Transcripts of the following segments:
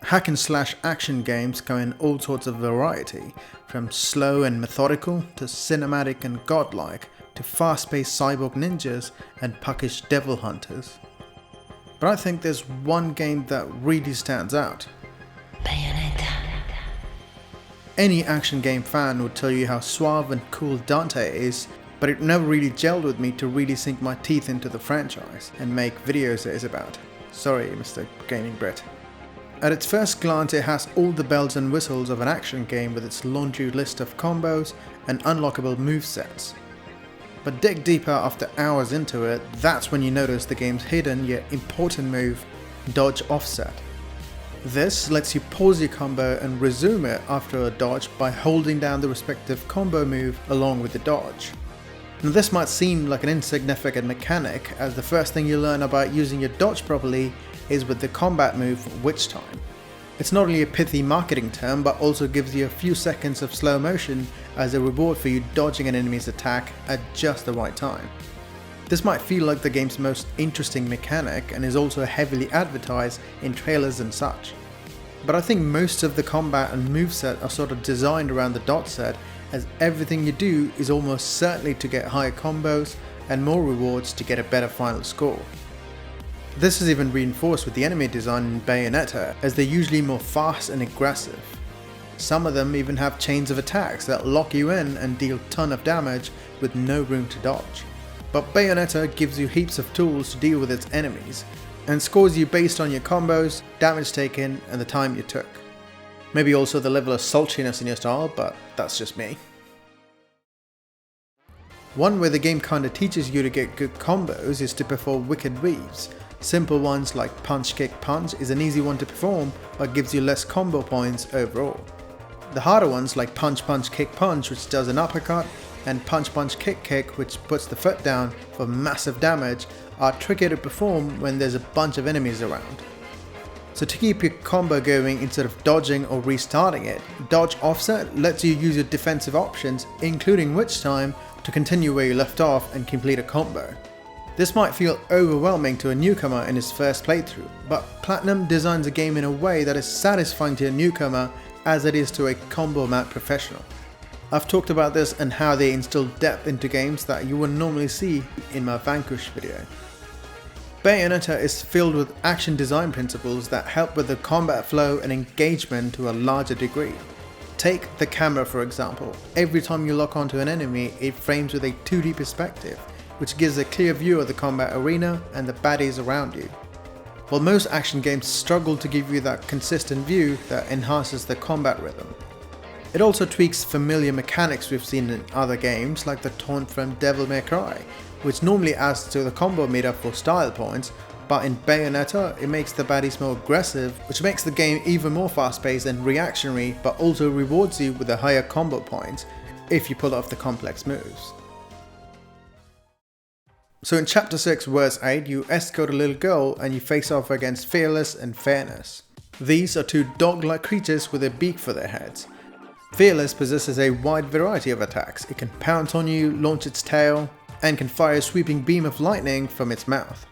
Hack and slash action games come in all sorts of variety, from slow and methodical to cinematic and godlike to fast-paced cyborg ninjas and puckish devil hunters. But I think there's one game that really stands out. Bayonetta. Any action game fan would tell you how suave and cool Dante is, but it never really gelled with me to really sink my teeth into the franchise and make videos it is about. Sorry, Mr. Gaming Brit. At its first glance, it has all the bells and whistles of an action game with its laundry list of combos and unlockable movesets. But dig deeper after hours into it, that's when you notice the game's hidden yet important move, dodge offset. This lets you pause your combo and resume it after a dodge by holding down the respective combo move along with the dodge. Now this might seem like an insignificant mechanic, as the first thing you learn about using your dodge properly is with the combat move Witch Time. It's not only a pithy marketing term, but also gives you a few seconds of slow motion as a reward for you dodging an enemy's attack at just the right time. This might feel like the game's most interesting mechanic and is also heavily advertised in trailers and such. But I think most of the combat and moveset are sort of designed around the dodge set, as everything you do is almost certainly to get higher combos and more rewards to get a better final score. This is even reinforced with the enemy design in Bayonetta, as they're usually more fast and aggressive. Some of them even have chains of attacks that lock you in and deal a ton of damage with no room to dodge. But Bayonetta gives you heaps of tools to deal with its enemies, and scores you based on your combos, damage taken, and the time you took. Maybe also the level of sultriness in your style, but that's just me. One way the game kinda teaches you to get good combos is to perform wicked weaves. Simple ones like punch kick punch is an easy one to perform, but gives you less combo points overall. The harder ones like punch punch kick punch, which does an uppercut, and punch punch kick kick, which puts the foot down for massive damage, are tricky to perform when there's a bunch of enemies around. So to keep your combo going instead of dodging or restarting it, dodge offset lets you use your defensive options, including Witch Time, to continue where you left off and complete a combo. This might feel overwhelming to a newcomer in his first playthrough, but Platinum designs the game in a way that is satisfying to a newcomer as it is to a combo mat professional. I've talked about this and how they instill depth into games that you wouldn't normally see in my Vanquish video. Bayonetta is filled with action design principles that help with the combat flow and engagement to a larger degree. Take the camera for example. Every time you lock onto an enemy, it frames with a 2D perspective, which gives a clear view of the combat arena and the baddies around you. While most action games struggle to give you that consistent view that enhances the combat rhythm. It also tweaks familiar mechanics we've seen in other games, like the taunt from Devil May Cry, which normally adds to the combo meter for style points, but in Bayonetta it makes the baddies more aggressive, which makes the game even more fast-paced and reactionary, but also rewards you with a higher combo points if you pull off the complex moves. So in Chapter 6 Verse 8, you escort a little girl and you face off against Fearless and Fairness. These are two dog-like creatures with a beak for their heads. Fearless possesses a wide variety of attacks. It can pounce on you, launch its tail, and can fire a sweeping beam of lightning from its mouth.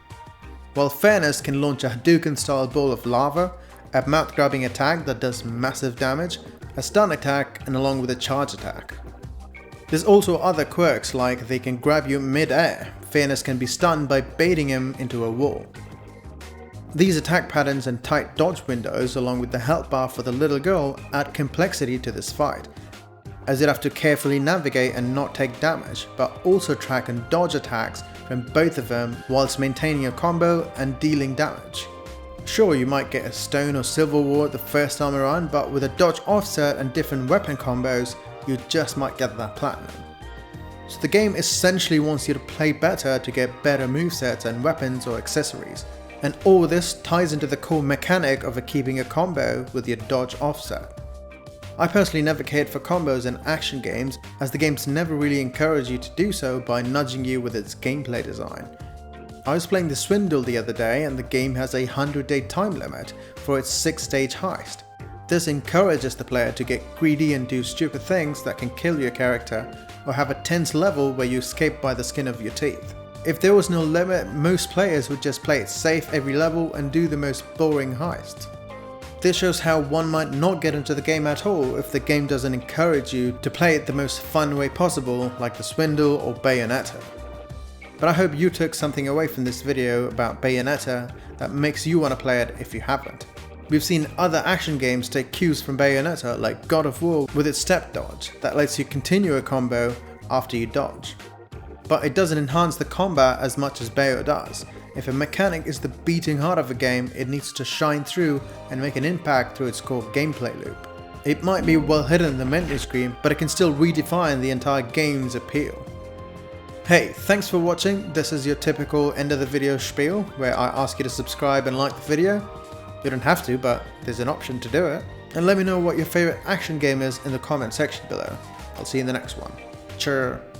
While Fairness can launch a Hadouken-style ball of lava, a mouth-grabbing attack that does massive damage, a stun attack, and along with a charge attack. There's also other quirks like they can grab you mid-air. Fairness can be stunned by baiting him into a wall. These attack patterns and tight dodge windows along with the health bar for the little girl add complexity to this fight, as you'd have to carefully navigate and not take damage, but also track and dodge attacks from both of them whilst maintaining a combo and dealing damage. Sure, you might get a stone or silver ward the first time around, but with a dodge offset and different weapon combos, you just might get that platinum. So the game essentially wants you to play better to get better movesets and weapons or accessories, and all this ties into the core mechanic of keeping a combo with your dodge offset. I personally never cared for combos in action games, as the games never really encourage you to do so by nudging you with its gameplay design. I was playing the Swindle the other day and the game has a 100-day time limit for its 6-stage heist. This encourages the player to get greedy and do stupid things that can kill your character, or have a tense level where you escape by the skin of your teeth. If there was no limit, most players would just play it safe every level and do the most boring heists. This shows how one might not get into the game at all if the game doesn't encourage you to play it the most fun way possible, like the Swindle or Bayonetta. But I hope you took something away from this video about Bayonetta that makes you want to play it if you haven't. We've seen other action games take cues from Bayonetta, like God of War with its step dodge that lets you continue a combo after you dodge. But it doesn't enhance the combat as much as Bayo does. If a mechanic is the beating heart of a game, it needs to shine through and make an impact through its core gameplay loop. It might be well hidden in the menu screen, but it can still redefine the entire game's appeal. Hey, thanks for watching. This is your typical end of the video spiel, where I ask you to subscribe and like the video. You don't have to, but there's an option to do it. And let me know what your favorite action game is in the comment section below. I'll see you in the next one. Cheers.